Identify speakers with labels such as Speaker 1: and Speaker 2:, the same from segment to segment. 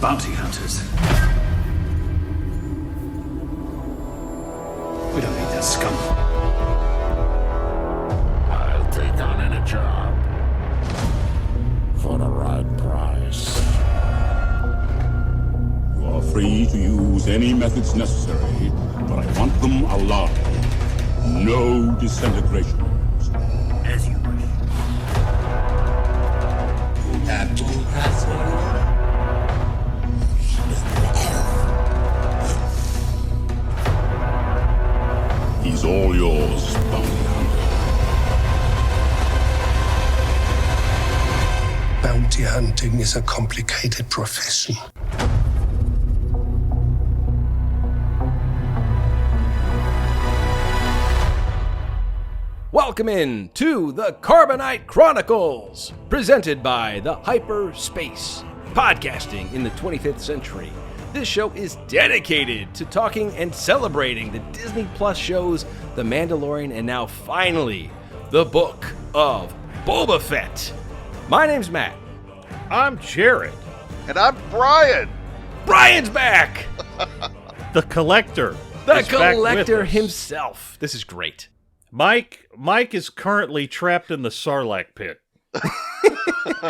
Speaker 1: Bounty hunters. We don't need that scum.
Speaker 2: I'll take on any job for the right price.
Speaker 3: You are free to use any methods necessary, but I want them alive. No disintegrations.
Speaker 1: As you wish.
Speaker 2: Absolute password.
Speaker 3: He's all yours, bounty hunter.
Speaker 4: Bounty hunting is a complicated profession.
Speaker 5: Welcome in to the Carbonite Chronicles, presented by the Hyperspace, podcasting in the 25th century. This show is dedicated to talking and celebrating the Disney Plus shows The Mandalorian and now finally, the Book of Boba Fett. My name's Matt.
Speaker 6: I'm Jared.
Speaker 7: And I'm Brian.
Speaker 5: Brian's back!
Speaker 6: The Collector.
Speaker 5: The
Speaker 6: is back with
Speaker 5: Collector
Speaker 6: us.
Speaker 5: himself. This is great.
Speaker 6: Mike is currently trapped in the Sarlacc Pit.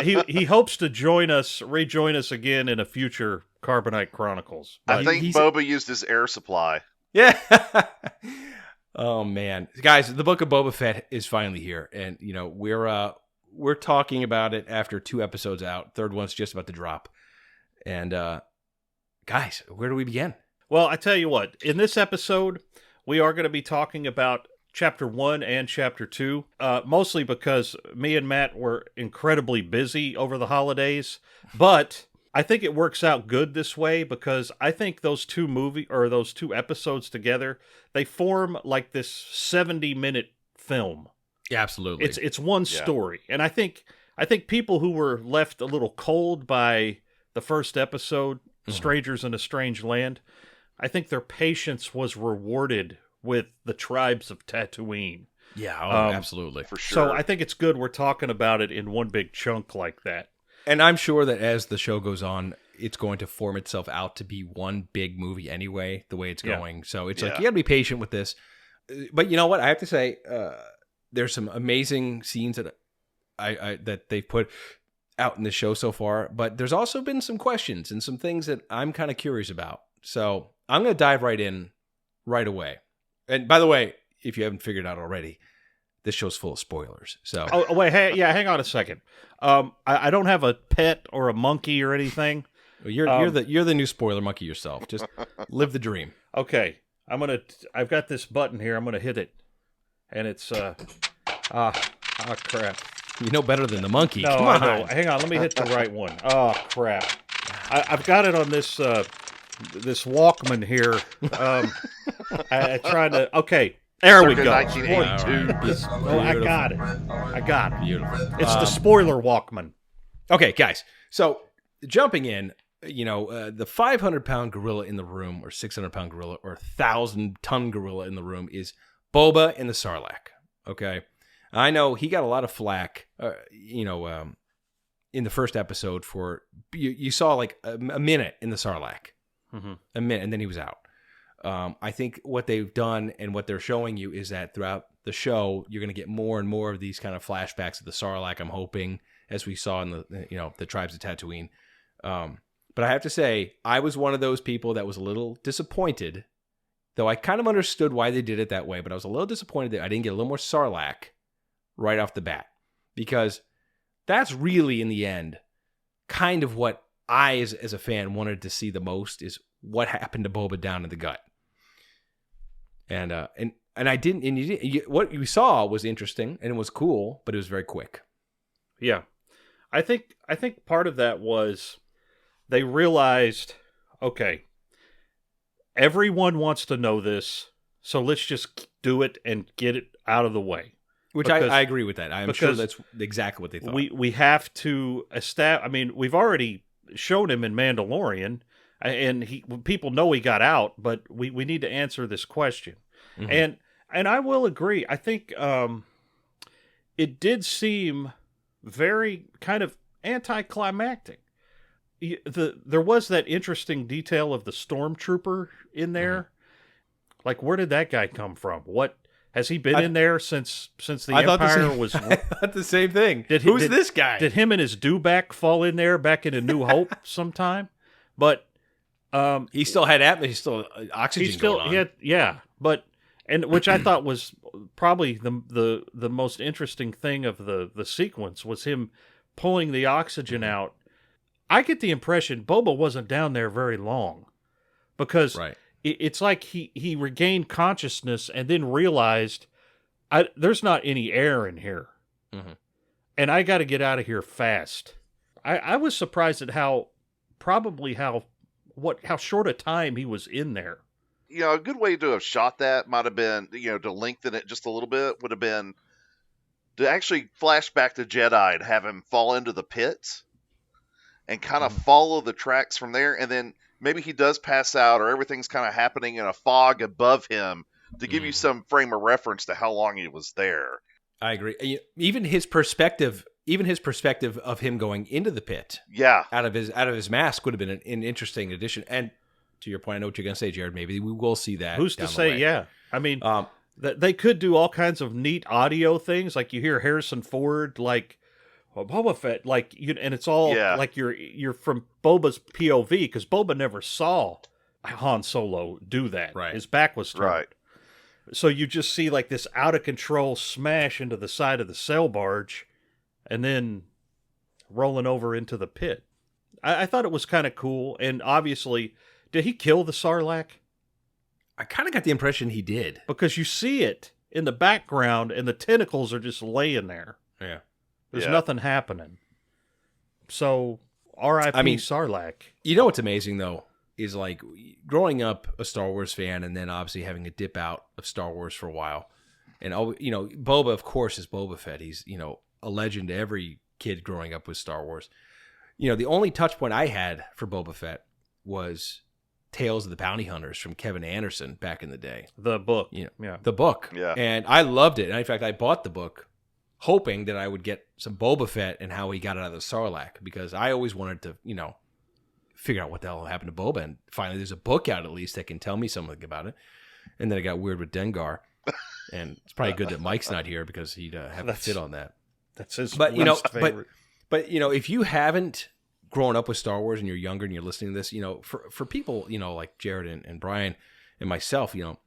Speaker 6: He hopes to rejoin us again in a future Carbonite Chronicles.
Speaker 7: I think Boba used his air supply.
Speaker 5: Yeah. Oh man, guys, the Book of Boba Fett is finally here, and you know we're talking about it after 2 episodes out. Third one's just about to drop, and guys, where do we begin?
Speaker 6: Well, I tell you what, in this episode, we are going to be talking about Chapter 1 and Chapter 2, mostly because me and Matt were incredibly busy over the holidays, but I think it works out good this way because I think those two episodes together, they form like this 70-minute film.
Speaker 5: Yeah, absolutely.
Speaker 6: It's one story. And I think people who were left a little cold by the first episode, Strangers in a Strange Land, I think their patience was rewarded with the tribes of Tatooine.
Speaker 5: Yeah, absolutely.
Speaker 7: For sure.
Speaker 6: So I think it's good we're talking about it in one big chunk like that.
Speaker 5: And I'm sure that as the show goes on, it's going to form itself out to be one big movie anyway, the way it's going. So it's like, you got to be patient with this. But you know what? I have to say, there's some amazing scenes that that they've put out in the show so far. But there's also been some questions and some things that I'm kind of curious about. So I'm going to dive right in right away. And by the way, if you haven't figured it out already, this show's full of spoilers. So,
Speaker 6: wait, hang on a second. I don't have a pet or a monkey or anything.
Speaker 5: You're the new spoiler monkey yourself. Just live the dream.
Speaker 6: Okay, I've got this button here. I'm gonna hit it, and it's crap.
Speaker 5: You know better than the monkey.
Speaker 6: No,
Speaker 5: Come on.
Speaker 6: I know. Hang on, let me hit the right one. Oh crap! I've got it on this this Walkman here. I tried to. Okay. There we go.
Speaker 7: 1982.
Speaker 6: Oh, I got it.
Speaker 5: Beautiful.
Speaker 6: It's the spoiler Walkman.
Speaker 5: Okay, guys. So jumping in, the 500-pound gorilla in the room, or 600-pound gorilla, or 1,000-ton gorilla in the room is Boba in the Sarlacc. Okay, I know he got a lot of flack. In the first episode for you saw like a minute in the Sarlacc, a minute, and then he was out. I think what they've done and what they're showing you is that throughout the show, you're going to get more and more of these kind of flashbacks of the Sarlacc, I'm hoping, as we saw in the tribes of Tatooine. But I have to say, I was one of those people that was a little disappointed, though I kind of understood why they did it that way, but I was a little disappointed that I didn't get a little more Sarlacc right off the bat, because that's really, in the end, kind of what I, as a fan, wanted to see the most, is what happened to Boba down in the gut. And I didn't. And what you saw was interesting and it was cool, but it was very quick.
Speaker 6: Yeah, I think part of that was they realized, okay, everyone wants to know this, so let's just do it and get it out of the way.
Speaker 5: Which I agree with that. I'm sure that's exactly what they thought.
Speaker 6: We have to establish. I mean, we've already shown him in Mandalorian. And people know he got out, but we need to answer this question. Mm-hmm. And I will agree. I think it did seem very kind of anticlimactic. there was that interesting detail of the stormtrooper in there. Like, where did that guy come from? What has he been in there since the Empire was?
Speaker 5: I thought the same thing.
Speaker 6: Who's
Speaker 5: this guy?
Speaker 6: Did him and his dewback fall in there back in A New Hope sometime? But
Speaker 5: he still had he's still oxygen going on.
Speaker 6: He had, and which I thought was probably the most interesting thing of the sequence was him pulling the oxygen out. I get the impression Boba wasn't down there very long, because it's like he regained consciousness and then realized there's not any air in here, and I got to get out of here fast. I was surprised at how short a time he was in there.
Speaker 7: You know, a good way to have shot that might have been, you know, to lengthen it just a little bit, would have been to actually flash back to Jedi and have him fall into the pit and kind of follow the tracks from there. And then maybe he does pass out, or everything's kind of happening in a fog above him to give you some frame of reference to how long he was there.
Speaker 5: I agree. Even his perspective of him going into the pit, out of his mask would have been an interesting addition. And to your point, I know what you're going to say, Jared. Maybe we will see that.
Speaker 6: Who's to say? Yeah, I mean, they could do all kinds of neat audio things. Like you hear Harrison Ford, like Boba Fett, like and it's all like you're from Boba's POV, because Boba never saw Han Solo do that.
Speaker 5: Right,
Speaker 6: his back was turned. Right. So you just see like this out of control smash into the side of the sail barge, and then rolling over into the pit. I thought it was kind of cool, and obviously. Did he kill the Sarlacc?
Speaker 5: I kind of got the impression he did.
Speaker 6: Because you see it in the background, and the tentacles are just laying there.
Speaker 5: Yeah.
Speaker 6: There's nothing happening. So, R.I.P. Sarlacc.
Speaker 5: You know what's amazing, though, is like growing up a Star Wars fan and then obviously having a dip out of Star Wars for a while. And, you know, Boba, of course, is Boba Fett. He's, you know, a legend to every kid growing up with Star Wars. You know, the only touch point I had for Boba Fett was Tales of the Bounty Hunters from Kevin Anderson back in the day.
Speaker 6: The book.
Speaker 5: You know, the book. Yeah. And I loved it. And in fact, I bought the book hoping that I would get some Boba Fett and how he got out of the Sarlacc, because I always wanted to, you know, figure out what the hell happened to Boba. And finally, there's a book out at least that can tell me something about it. And then it got weird with Dengar. And it's probably good that Mike's not here, because he'd have to fit on that.
Speaker 6: That's his
Speaker 5: favorite. But, you know, if you haven't grown up with Star Wars and you're younger and you're listening to this, you know, for people, you know, like Jared and Brian and myself, you know,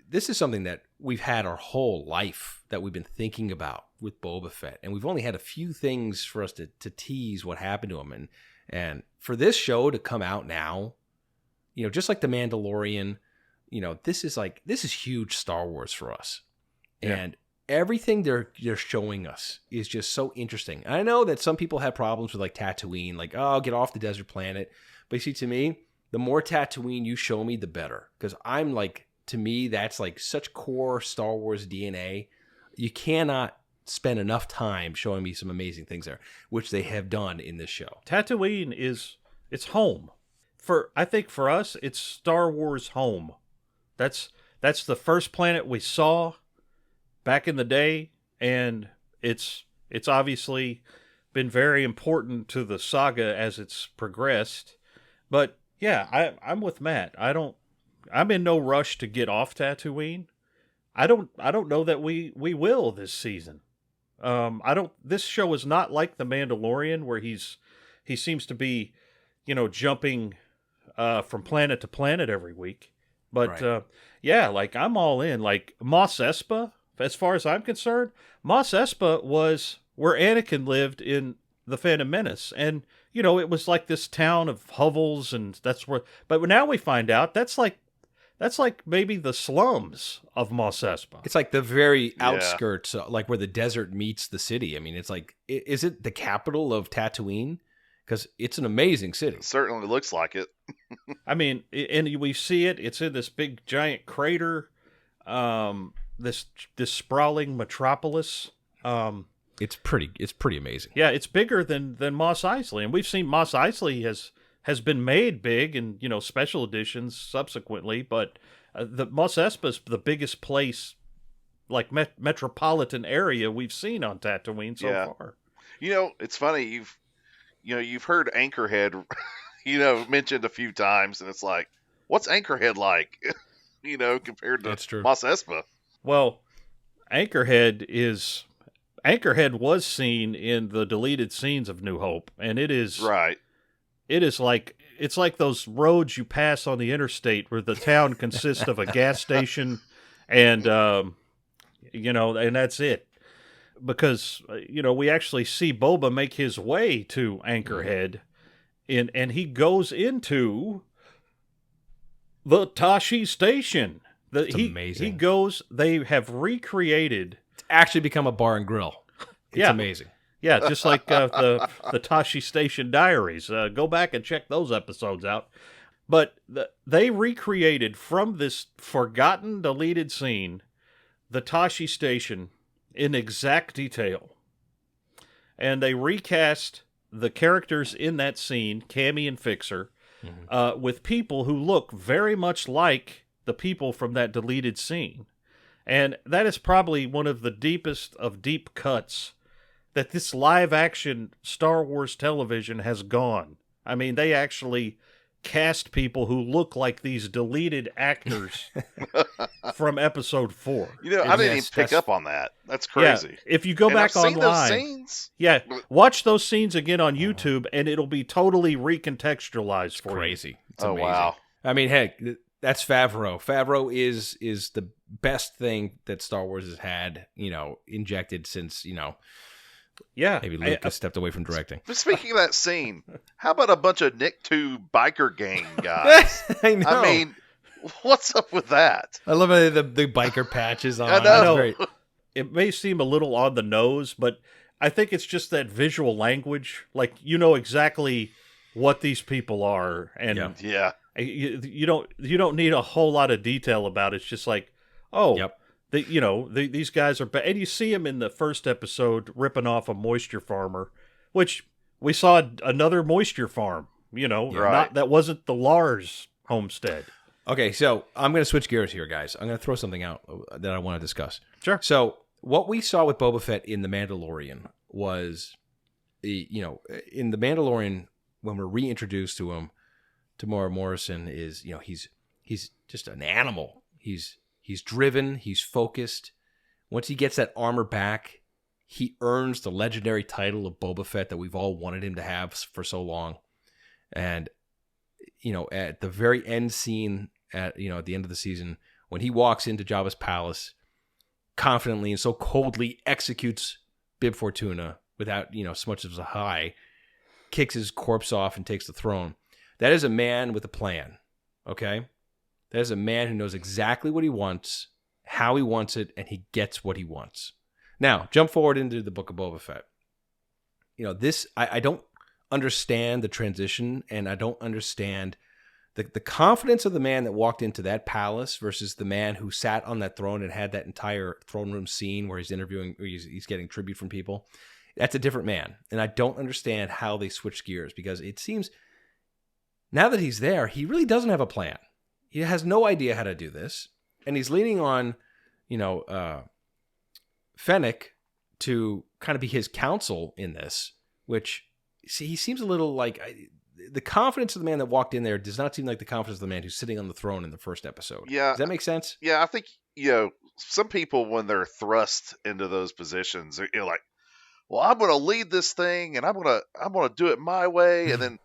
Speaker 5: this is something that we've had our whole life that we've been thinking about with Boba Fett. And we've only had a few things for us to tease what happened to him. And for this show to come out now, you know, just like The Mandalorian, you know, this is huge Star Wars for us. Yeah. And everything they're showing us is just so interesting. I know that some people have problems with like Tatooine, like, oh, get off the desert planet. But you see, to me, the more Tatooine you show me, the better. Because I'm like, to me, that's like such core Star Wars DNA. You cannot spend enough time showing me some amazing things there, which they have done in this show.
Speaker 6: Tatooine it's home. I think for us, it's Star Wars home. That's the first planet we saw back in the day, and it's obviously been very important to the saga as it's progressed. But yeah, I'm with Matt. I'm in no rush to get off Tatooine. I don't know that we will this season. This show is not like The Mandalorian, where he seems to be, you know, jumping from planet to planet every week. But right. Like I'm all in. Like Mos Espa, as far as I'm concerned, Mos Espa was where Anakin lived in The Phantom Menace. And, you know, it was like this town of hovels, and that's where... But now we find out that's like maybe the slums of Mos Espa.
Speaker 5: It's like the very outskirts, like where the desert meets the city. I mean, it's like, is it the capital of Tatooine? Because it's an amazing city.
Speaker 7: It certainly looks like it.
Speaker 6: I mean, and we see it. It's in this big giant crater. This sprawling metropolis.
Speaker 5: It's pretty amazing.
Speaker 6: Yeah, it's bigger than Mos Eisley, and we've seen Mos Eisley has been made big, and you know, special editions subsequently. But the Mos Espa is the biggest place, like metropolitan area we've seen on Tatooine so far.
Speaker 7: You know, it's funny you've heard Anchorhead, mentioned a few times, and it's like, what's Anchorhead like? Compared to
Speaker 5: That's true.
Speaker 7: Mos Espa.
Speaker 6: Well, Anchorhead was seen in the deleted scenes of New Hope, and it is
Speaker 7: Right.
Speaker 6: it's like those roads you pass on the interstate where the town consists of a gas station and and that's it. Because we actually see Boba make his way to Anchorhead and he goes into the Tashi station.
Speaker 5: It's amazing.
Speaker 6: They have recreated.
Speaker 5: It's actually become a bar and grill. It's amazing.
Speaker 6: Yeah, just like the Tashi Station Diaries. Go back and check those episodes out. But they recreated from this forgotten, deleted scene the Tashi Station in exact detail. And they recast the characters in that scene, Cammy and Fixer, with people who look very much like the people from that deleted scene. And that is probably one of the deepest of deep cuts that this live-action Star Wars television has gone. I mean, they actually cast people who look like these deleted actors from Episode 4.
Speaker 7: I didn't even pick up on that. That's crazy.
Speaker 6: Yeah, if you go back
Speaker 7: I've
Speaker 6: online,
Speaker 7: seen those scenes.
Speaker 6: Yeah, watch those scenes again on YouTube, and it'll be totally recontextualized for you.
Speaker 5: Crazy. It's
Speaker 7: Oh,
Speaker 5: amazing.
Speaker 7: wow.
Speaker 5: I mean, heck, that's Favreau. Favreau is the best thing that Star Wars has had, injected since,
Speaker 6: Yeah,
Speaker 5: maybe Lucas stepped away from directing.
Speaker 7: But speaking of that scene, how about a bunch of Nicktoons biker gang guys?
Speaker 5: I know.
Speaker 7: I mean, what's up with that?
Speaker 5: I love the biker patches on.
Speaker 7: I know.
Speaker 5: That's great.
Speaker 6: it may seem a little on the nose, but I think it's just that visual language. Like, exactly what these people are, and
Speaker 7: Yeah.
Speaker 6: you don't need a whole lot of detail about it. It's just like,
Speaker 5: Yep.
Speaker 6: These guys are and you see him in the first episode ripping off a moisture farmer, which we saw another moisture farm.
Speaker 7: Right.
Speaker 6: That wasn't the Lars homestead.
Speaker 5: Okay, so I'm going to switch gears here, guys. I'm going to throw something out that I want to discuss.
Speaker 6: Sure.
Speaker 5: So what we saw with Boba Fett in The Mandalorian was, in The Mandalorian, when we're reintroduced to him, Tamara Morrison is, he's just an animal. He's driven. He's focused. Once he gets that armor back, he earns the legendary title of Boba Fett that we've all wanted him to have for so long. And, at the very end scene, at the end of the season, when he walks into Jabba's palace, confidently and so coldly executes Bib Fortuna without, so much as a hi, kicks his corpse off and takes the throne. That is a man with a plan, okay? That is a man who knows exactly what he wants, how he wants it, and he gets what he wants. Now, jump forward into the Book of Boba Fett. I don't understand the transition, and I don't understand the confidence of the man that walked into that palace versus the man who sat on that throne and had that entire throne room scene where he's interviewing, he's getting tribute from people. That's a different man, and I don't understand how they switched gears, because it seems now that he's there, he really doesn't have a plan. He has no idea how to do this, and he's leaning on, Fennec to kind of be his counsel in this, which, he seems a little like... the confidence of the man that walked in there does not seem like the confidence of the man who's sitting on the throne in the first episode.
Speaker 7: Yeah.
Speaker 5: Does that make sense?
Speaker 7: Yeah, I think, some people, when they're thrust into those positions, they're like, well, I'm going to lead this thing, and I'm going to do it my way, and then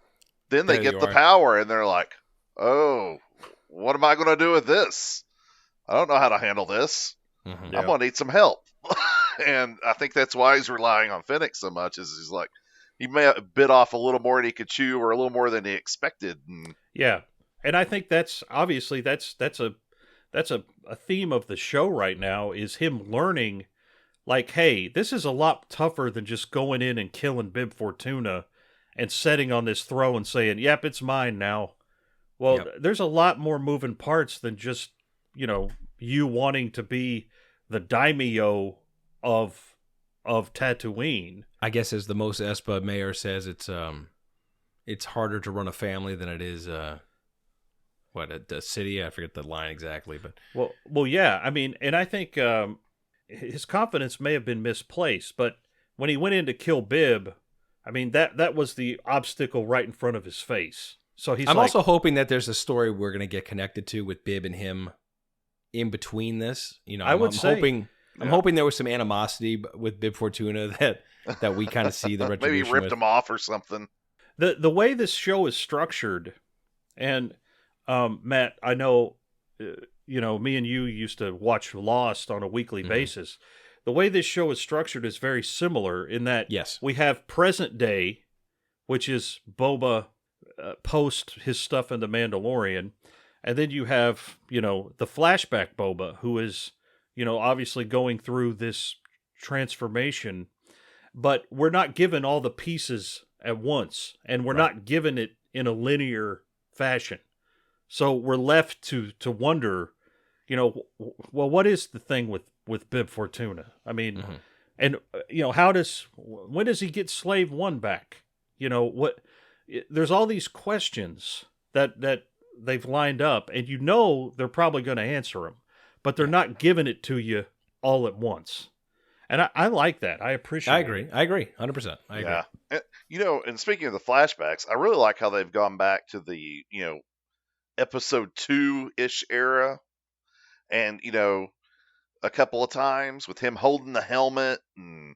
Speaker 7: they
Speaker 5: There
Speaker 7: get
Speaker 5: you
Speaker 7: the
Speaker 5: are.
Speaker 7: power, and they're like, oh, what am I going to do with this? I don't know how to handle this.
Speaker 5: Mm-hmm.
Speaker 7: I'm going to need some help. And I think that's why he's relying on Fennec so much, is he's like, he may have bit off a little more than he could chew, or a little more than he expected. And
Speaker 6: Yeah, and I think that's obviously that's a theme of the show right now, is him learning, like, hey, this is a lot tougher than just going in and killing Bib Fortuna and setting on this throne and saying, yep, it's mine now. Well,
Speaker 5: Yep.
Speaker 6: there's a lot more moving parts than just, you wanting to be the daimyo of Tatooine.
Speaker 5: I guess, as the Mos Espa mayor says, it's harder to run a family than it is a city. I forget the line exactly, but
Speaker 6: Well, yeah. I mean, and I think his confidence may have been misplaced, but when he went in to kill Bib, I mean, that was the obstacle right in front of his face. So he's
Speaker 5: I'm
Speaker 6: like,
Speaker 5: also hoping that there's a story we're going to get connected to with Bib and him in between this.
Speaker 6: I would say,
Speaker 5: I'm hoping there was some animosity with Bib Fortuna that we kind of see the retribution.
Speaker 7: Maybe he ripped him off or something.
Speaker 6: The way this show is structured, and Matt, I know, me and you used to watch Lost on a weekly basis. The way this show is structured is very similar in that we have present day, which is Boba post his stuff in The Mandalorian, and then you have, the flashback Boba, who is, obviously going through this transformation, but we're not given all the pieces at once, and we're not given it in a linear fashion. So we're left to wonder, well, what is the thing with Bib Fortuna? I mean, and when does he get Slave One back? There's all these questions that they've lined up, and they're probably going to answer them, but they're not giving it to you all at once. And I like that. I appreciate it.
Speaker 5: I agree. 100%. I agree.
Speaker 7: Yeah. And speaking of the flashbacks, I really like how they've gone back to the, episode 2-ish era. And, a couple of times with him holding the helmet. And,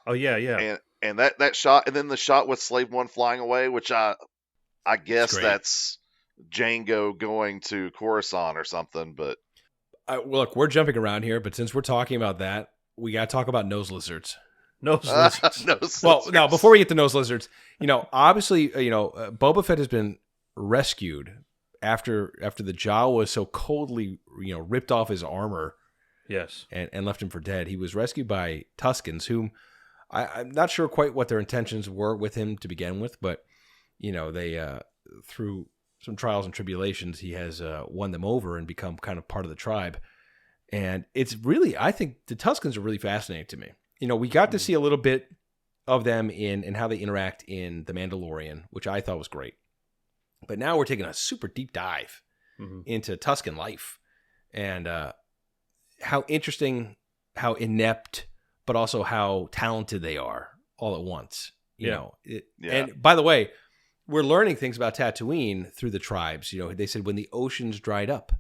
Speaker 7: And that shot, and then the shot with Slave One flying away, which I guess that's Django going to Coruscant or something. But
Speaker 5: look, we're jumping around here, but since we're talking about that, we got to talk about nose lizards.
Speaker 6: Nose lizards.
Speaker 5: Well, now, before we get to nose lizards, obviously, Boba Fett has been rescued after the Jawas so coldly, ripped off his armor.
Speaker 6: Yes.
Speaker 5: And left him for dead. He was rescued by Tuskens, whom I'm not sure quite what their intentions were with him to begin with, but, they, through some trials and tribulations, he has won them over and become kind of part of the tribe. And it's really, I think the Tuskens are really fascinating to me. We got to see a little bit of them in how they interact in The Mandalorian, which I thought was great. But now we're taking a super deep dive into Tusken life and how interesting, how inept, but also how talented they are all at once. And by the way, we're learning things about Tatooine through the tribes. They said when the oceans dried up.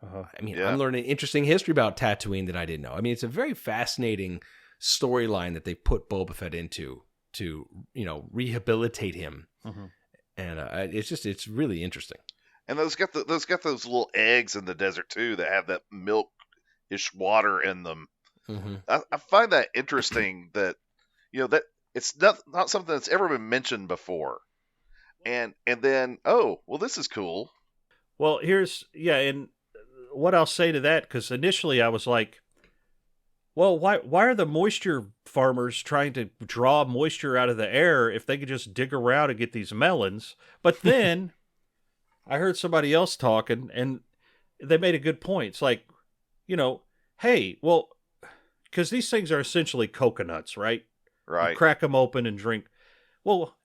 Speaker 5: I'm learning interesting history about Tatooine that I didn't know. I mean, it's a very fascinating storyline that they put Boba Fett into to, rehabilitate him. And it's really interesting.
Speaker 7: And those got those little eggs in the desert too that have that milk-ish water in them. I find that interesting that that it's not something that's ever been mentioned before. And then this is cool.
Speaker 6: Well, and what I'll say to that, because initially I was like, well, why are the moisture farmers trying to draw moisture out of the air if they could just dig around and get these melons? But then I heard somebody else talking, and they made a good point. It's like, hey, well, because these things are essentially coconuts, right?
Speaker 7: Right.
Speaker 6: You crack them open and drink. Well,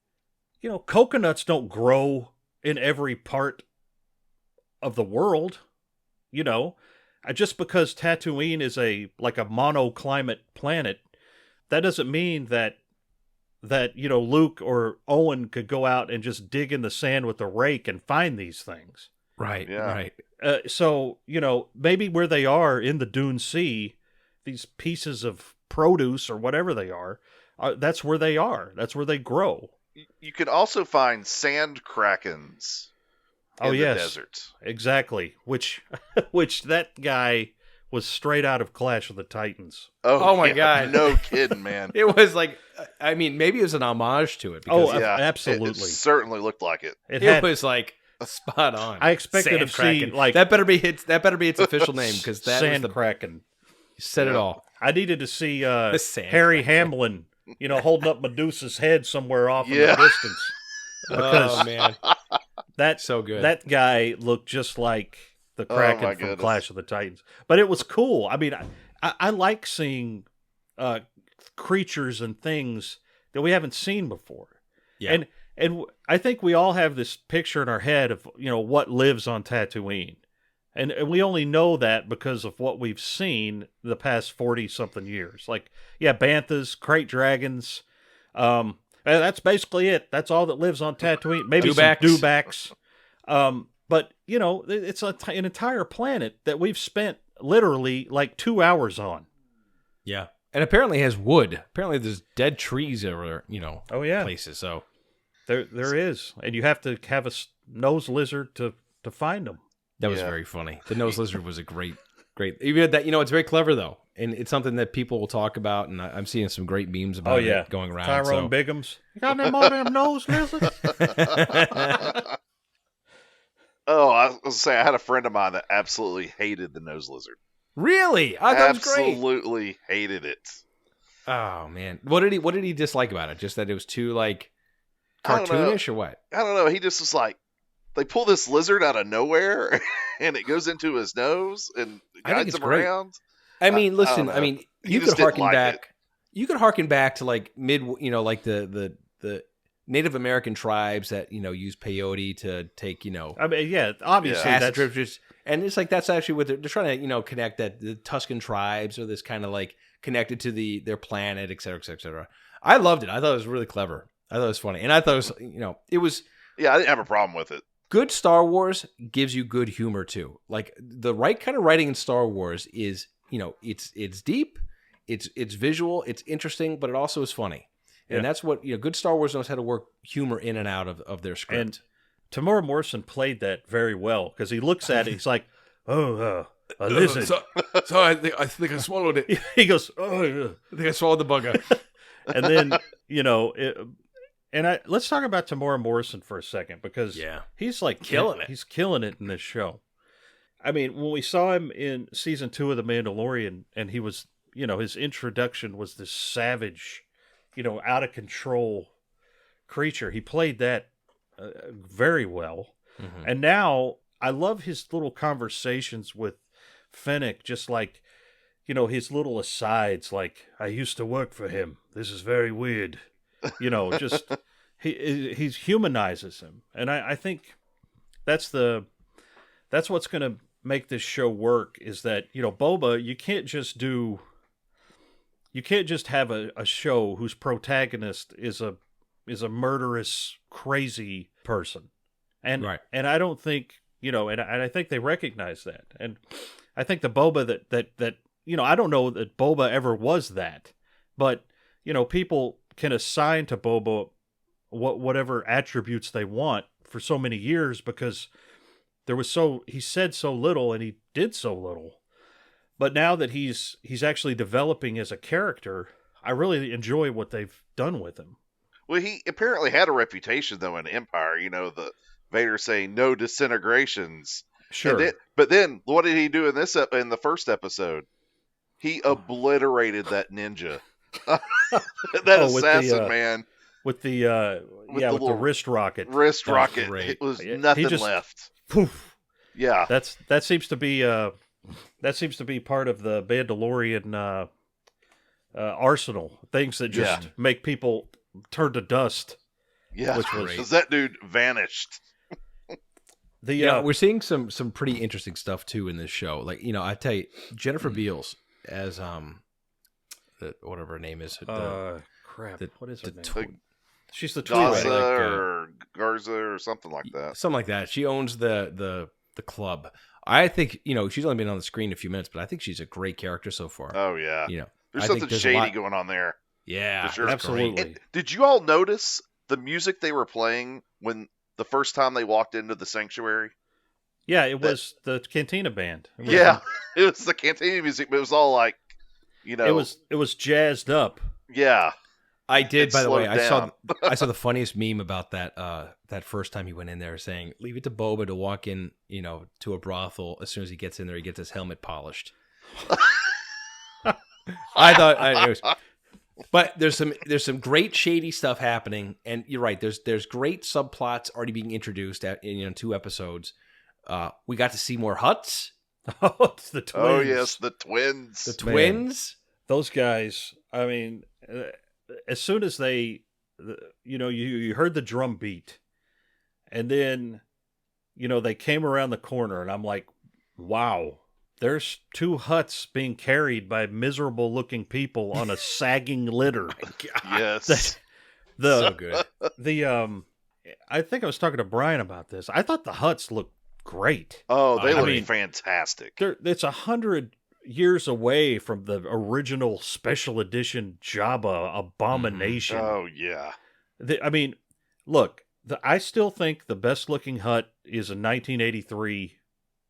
Speaker 6: coconuts don't grow in every part of the world. Just because Tatooine is a monoclimate planet, that doesn't mean that Luke or Owen could go out and just dig in the sand with a rake and find these things.
Speaker 5: Right.
Speaker 7: Yeah.
Speaker 5: Right.
Speaker 6: So maybe where they are in the Dune Sea, these pieces of produce or whatever they are, that's where they are. That's where they grow.
Speaker 7: You can also find sand krakens. In the desert.
Speaker 6: Exactly. Which that guy was straight out of Clash of the Titans.
Speaker 5: Oh my God.
Speaker 7: No kidding, man.
Speaker 5: It was like, maybe it was an homage to it.
Speaker 6: Because absolutely.
Speaker 7: It certainly looked like it.
Speaker 5: It was like spot on.
Speaker 6: I expected to see
Speaker 5: that better be its official name, because that
Speaker 6: Sand
Speaker 5: was the
Speaker 6: Kraken.
Speaker 5: You said it all.
Speaker 6: I needed to see Harry Hamlin, holding up Medusa's head somewhere off in the distance.
Speaker 5: Because, man.
Speaker 6: That's
Speaker 5: so good.
Speaker 6: That guy looked just like the Kraken from Clash of the Titans. But it was cool. I mean, I like seeing creatures and things that we haven't seen before.
Speaker 5: Yeah.
Speaker 6: And I think we all have this picture in our head of, what lives on Tatooine. And we only know that because of what we've seen the past 40-something years. Like, banthas, crate dragons, That's basically it. That's all that lives on Tatooine. Maybe
Speaker 5: Dewbacks.
Speaker 6: some dewbacks. But, you know, it's an entire planet that we've spent literally like 2 hours on.
Speaker 5: Yeah. And apparently it has wood. Apparently there's dead trees everywhere, you know,
Speaker 6: Oh, yeah.
Speaker 5: places. So
Speaker 6: There is. And you have to have a nose lizard to find them.
Speaker 5: that was
Speaker 7: Yeah.
Speaker 5: very funny. The nose lizard was a great. Even that, you know, it's very clever though, and it's something that people will talk about. And I'm seeing some great memes about it going around.
Speaker 6: Tyrone Biggums. You got any more of them nose lizards?
Speaker 7: Oh, I was gonna say I had a friend of mine that absolutely hated the nose lizard.
Speaker 5: Really? I thought it was great.
Speaker 7: Absolutely hated it.
Speaker 5: Oh man, what did he dislike about it? Just that it was too like
Speaker 7: I don't know.
Speaker 5: cartoonish or what?
Speaker 7: I don't know. He just was like, they pull this lizard out of nowhere, and it goes into his nose and
Speaker 5: I think
Speaker 7: guides
Speaker 5: it's
Speaker 7: him
Speaker 5: great.
Speaker 7: around.
Speaker 5: I mean,
Speaker 7: I
Speaker 5: listen.
Speaker 7: don't
Speaker 5: I
Speaker 7: know.
Speaker 5: mean,
Speaker 7: He
Speaker 5: you
Speaker 7: just
Speaker 5: could
Speaker 7: didn't
Speaker 5: harken
Speaker 7: like
Speaker 5: back.
Speaker 7: it.
Speaker 5: You could harken back to like you know, like the Native American tribes that, you know, use peyote to take, you know,
Speaker 6: I mean, yeah, obviously
Speaker 5: acid
Speaker 6: that's...
Speaker 5: drifters, and it's like that's actually what they're trying to, you know, connect that the Tuscan tribes are this kind of like connected to their planet, et cetera, et cetera, et cetera. I loved it. I thought it was really clever. I thought it was funny, and I thought it was, you know, it was
Speaker 7: Yeah, I didn't have a problem with it.
Speaker 5: good. Star Wars gives you good humor too. Like the right kind of writing in Star Wars is, you know, it's deep, it's visual, it's interesting, but it also is funny. And
Speaker 6: Yeah.
Speaker 5: that's what, you know, good Star Wars knows how to work humor in and out of their script.
Speaker 6: And Tamara Morrison played that very well because he looks at it, he's like, "Oh, a lizard."
Speaker 5: So I think I swallowed it.
Speaker 6: He goes, "Oh, yeah."
Speaker 5: I think I swallowed the bugger.
Speaker 6: And then, you know, let's talk about Tamara Morrison for a second because
Speaker 5: Yeah.
Speaker 6: he's like
Speaker 5: Killing it.
Speaker 6: He's killing it in this show. I mean, when we saw him in season 2 of The Mandalorian, and he was, you know, his introduction was this savage, you know, out of control creature. He played that very well.
Speaker 5: Mm-hmm.
Speaker 6: And now I love his little conversations with Fennec, just like, you know, his little asides, like, "I used to work for him. This is very weird." You know, just he humanizes him. And I think that's what's going to make this show work, is that, you know, Boba, you can't just have a show whose protagonist is a murderous, crazy person. And
Speaker 5: Right.
Speaker 6: and I don't think, you know, and I think they recognize that. And I think the Boba that you know, I don't know that Boba ever was that, but, you know, people can assign to Boba whatever attributes they want for so many years because he said so little and he did so little. But now that he's actually developing as a character, I really enjoy what they've done with him.
Speaker 7: Well, he apparently had a reputation, though, in Empire. You know, the Vader saying no disintegrations.
Speaker 6: Sure.
Speaker 7: But then, what did he do in the first episode? He obliterated that ninja. That assassin, man.
Speaker 6: With the
Speaker 7: little
Speaker 6: wrist rocket.
Speaker 7: Wrist
Speaker 5: That was
Speaker 7: rocket.
Speaker 5: great.
Speaker 7: It was
Speaker 6: He
Speaker 7: nothing
Speaker 6: just-
Speaker 7: left.
Speaker 6: Poof.
Speaker 7: Yeah.
Speaker 6: That seems to be part of the Mandalorian arsenal. Things that just make people turn to dust.
Speaker 7: Yeah.
Speaker 6: Which was-
Speaker 7: Because that dude vanished.
Speaker 5: Yeah, we're seeing some pretty interesting stuff too in this show. Like, you know, I tell you, Jennifer Beals as whatever her name is.
Speaker 6: Crap. What is her name?
Speaker 7: Like,
Speaker 6: She's the twin.
Speaker 7: Gaza
Speaker 5: like,
Speaker 7: or Garza or something like that.
Speaker 5: Something like that. She owns the club. I think, you know, she's only been on the screen a few minutes, but I think she's a great character so far.
Speaker 7: Oh, yeah.
Speaker 5: You know,
Speaker 7: There's
Speaker 5: I think
Speaker 7: something
Speaker 5: a
Speaker 7: shady
Speaker 5: lot-
Speaker 7: going on there.
Speaker 5: Yeah,
Speaker 7: For sure.
Speaker 5: it's
Speaker 6: Absolutely.
Speaker 5: great.
Speaker 7: And did you all notice the music they were playing when the first time they walked into the sanctuary?
Speaker 6: Yeah, it was the Cantina band. It was-
Speaker 7: Yeah. It was the Cantina music, but it was all like, you know.
Speaker 6: It was jazzed up.
Speaker 7: Yeah.
Speaker 5: I did,
Speaker 7: It
Speaker 5: by the way.
Speaker 7: slowed
Speaker 5: I saw the funniest meme about that first time he went in there, saying, "Leave it to Boba to walk in, you know, to a brothel. As soon as he gets in there, he gets his helmet polished." I thought it was, but there's some great shady stuff happening, and you're right. There's great subplots already being introduced in 2 episodes. We got to see more Hutts,
Speaker 6: Oh, it's the twins.
Speaker 7: Oh, yes. The twins.
Speaker 5: the twins.
Speaker 6: Those guys, I mean, as soon as you heard the drum beat, and then, they came around the corner, and I'm like, wow, there's 2 huts being carried by miserable looking people on a sagging litter.
Speaker 7: Yes.
Speaker 5: So good.
Speaker 6: I think I was talking to Brian about this. I thought the Hutts looked great.
Speaker 7: Oh, they
Speaker 5: I
Speaker 7: look
Speaker 6: mean,
Speaker 7: fantastic.
Speaker 6: It's 100 years away from the original special edition Jabba abomination.
Speaker 7: Oh, yeah.
Speaker 6: I mean, look, I still think the best looking Hutt is a 1983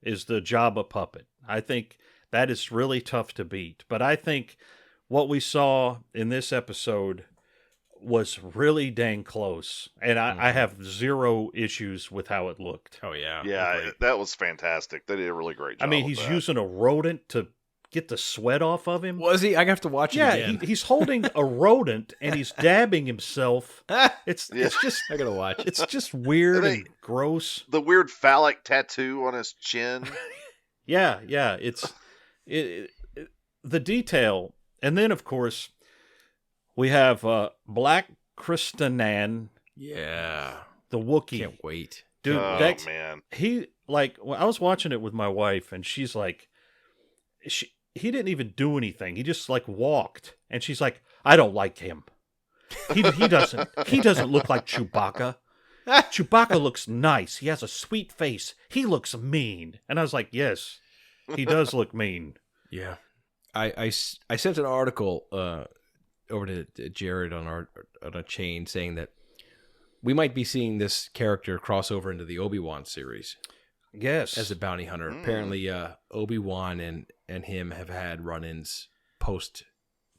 Speaker 6: is the Jabba puppet. I think that is really tough to beat. But I think what we saw in this episode was really dang close. And I have zero issues with how it looked.
Speaker 5: Oh, yeah.
Speaker 7: Yeah,
Speaker 5: Great.
Speaker 7: that was fantastic. They did a really great job.
Speaker 6: I mean,
Speaker 7: with
Speaker 6: he's
Speaker 7: that.
Speaker 6: using a rodent to get the sweat off of him.
Speaker 5: Was he? I have to watch it
Speaker 6: Yeah,
Speaker 5: again.
Speaker 6: he's holding a rodent and he's dabbing himself. It's just
Speaker 5: I gotta watch.
Speaker 6: it's just weird
Speaker 7: And they-
Speaker 6: and gross.
Speaker 7: the weird phallic tattoo on his chin.
Speaker 6: Yeah, it's the detail, and then of course we have Black Kristanan,
Speaker 5: Yeah.
Speaker 6: the Wookiee.
Speaker 5: Can't wait.
Speaker 6: Dude,
Speaker 7: Oh,
Speaker 6: that
Speaker 7: man.
Speaker 6: he like when I was watching it with my wife, and she's like, he didn't even do anything. He just like walked, and she's like, I don't like him. He doesn't look like Chewbacca. Chewbacca looks nice. He has a sweet face. He looks mean. And I was like, yes, he does look mean.
Speaker 5: Yeah. I sent an article over to Jared on a chain saying that we might be seeing this character cross over into the Obi-Wan series
Speaker 6: Yes.
Speaker 5: as a bounty hunter. Apparently, Obi-Wan and him have had run-ins post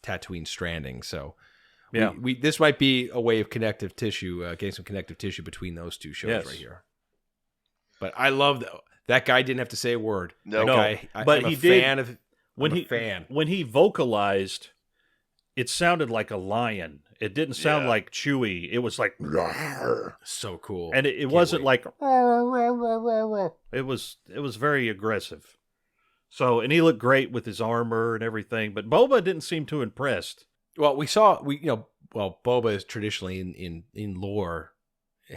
Speaker 5: Tatooine stranding. So
Speaker 6: Yeah.
Speaker 5: we this might be a way of connective tissue, getting some connective tissue between those two shows
Speaker 6: Yes.
Speaker 5: right here. But I love that guy didn't have to say a word.
Speaker 7: No.
Speaker 5: That
Speaker 7: No,
Speaker 5: guy,
Speaker 6: but
Speaker 5: I'm
Speaker 6: he
Speaker 5: a
Speaker 6: did-
Speaker 5: fan of.
Speaker 6: when
Speaker 5: I'm a
Speaker 6: he
Speaker 5: fan.
Speaker 6: when he vocalized, it sounded like a lion. It didn't sound
Speaker 7: Yeah.
Speaker 6: like Chewie. It was like,
Speaker 5: So cool.
Speaker 6: and it
Speaker 5: Can't
Speaker 6: wasn't
Speaker 5: wait.
Speaker 6: like, it was very aggressive. So, and he looked great with his armor and everything, but Boba didn't seem too impressed.
Speaker 5: Well, Boba is traditionally in lore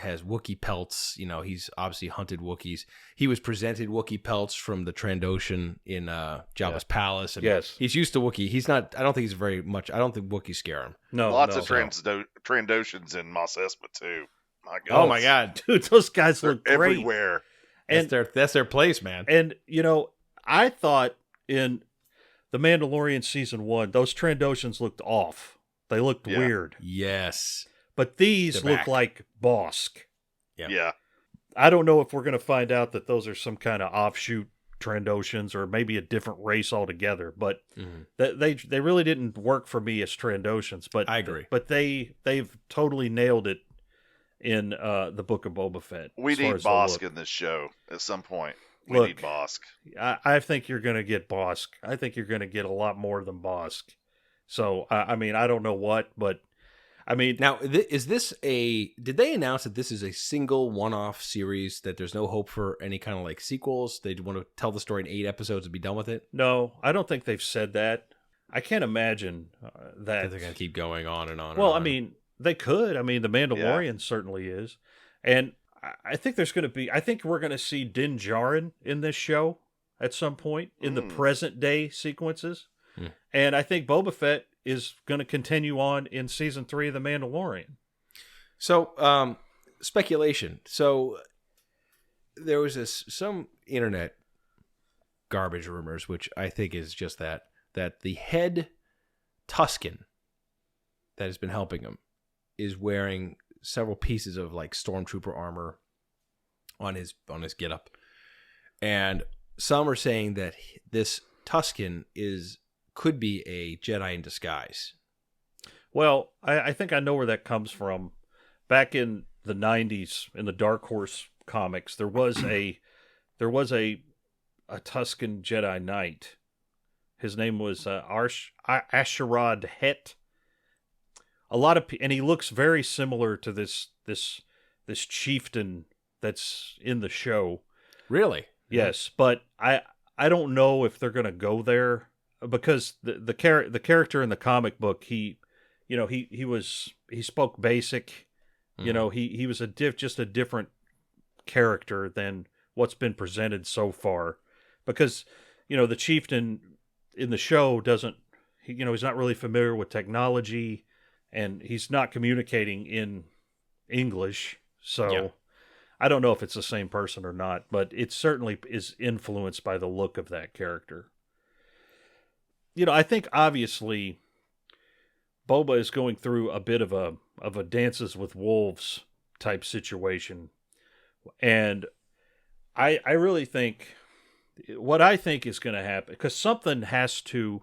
Speaker 5: has Wookiee pelts. He's obviously hunted Wookiees. He was presented Wookiee pelts from the Trandoshan in Jabba's palace. And
Speaker 6: Yes.
Speaker 5: he's used to Wookiee. He's not. I don't think he's very much. I don't think Wookiees scare him.
Speaker 6: No,
Speaker 7: Lots
Speaker 6: no.
Speaker 7: of Trandoshans in Mos Espa, too. My God.
Speaker 5: Oh my God,
Speaker 6: Dude, those guys
Speaker 7: They're
Speaker 6: look great.
Speaker 7: everywhere.
Speaker 6: And
Speaker 5: that's their place, man.
Speaker 6: And, I thought in The Mandalorian Season 1, those Trandoshans looked off. They looked
Speaker 7: Yeah.
Speaker 6: weird.
Speaker 5: Yes.
Speaker 6: But these
Speaker 5: They're
Speaker 6: look
Speaker 5: back.
Speaker 6: like Bosk.
Speaker 5: Yeah.
Speaker 7: Yeah.
Speaker 6: I don't know if we're going to find out that those are some kind of offshoot Trandoshans or maybe a different race altogether. But they really didn't work for me as Trandoshans. But
Speaker 5: I agree.
Speaker 6: But they've totally nailed it in the Book of Boba Fett.
Speaker 7: We
Speaker 6: as far
Speaker 7: need
Speaker 6: as the
Speaker 7: Bosk
Speaker 6: look.
Speaker 7: in this show at some point. We
Speaker 6: Look.
Speaker 7: need Bosk.
Speaker 6: I think you're going to get Bosk. I think you're going to get a lot more than Bosk. So, I mean, I don't know what, but I mean,
Speaker 5: Now, is this did they announce that this is a single one-off series, that there's no hope for any kind of like sequels? They want to tell the story in 8 episodes and be done with it?
Speaker 6: no, I don't think they've said that. I can't imagine that.
Speaker 5: That they're going to keep going on and on and
Speaker 6: Well,
Speaker 5: on.
Speaker 6: I mean, they could. I mean, The Mandalorian certainly is. And I think there's going to be, I think we're going to see Din Djarin in this show at some point in the present day sequences. And I think Boba Fett is going to continue on in season 3 of The Mandalorian.
Speaker 5: So, speculation. So, there was some internet garbage rumors, which I think is just that the head Tusken that has been helping him is wearing several pieces of like stormtrooper armor on his getup, and some are saying that this Tusken could be a Jedi in disguise.
Speaker 6: Well, I think I know where that comes from. Back in the 90s, in the Dark Horse comics, there was a Tusken Jedi Knight. His name was Asherad Het. And he looks very similar to this chieftain that's in the show.
Speaker 5: Really?
Speaker 6: Yes, but I don't know if they're going to go there, because the character in the comic book, he spoke basic. He was just a different character than what's been presented so far, because the chieftain in the show he's not really familiar with technology, and he's not communicating in English. So
Speaker 5: Yeah.
Speaker 6: I don't know if it's the same person or not, but it certainly is influenced by the look of that character. I think obviously Boba is going through a bit of a Dances with Wolves type situation. And I really think what I think is going to happen, because something has to,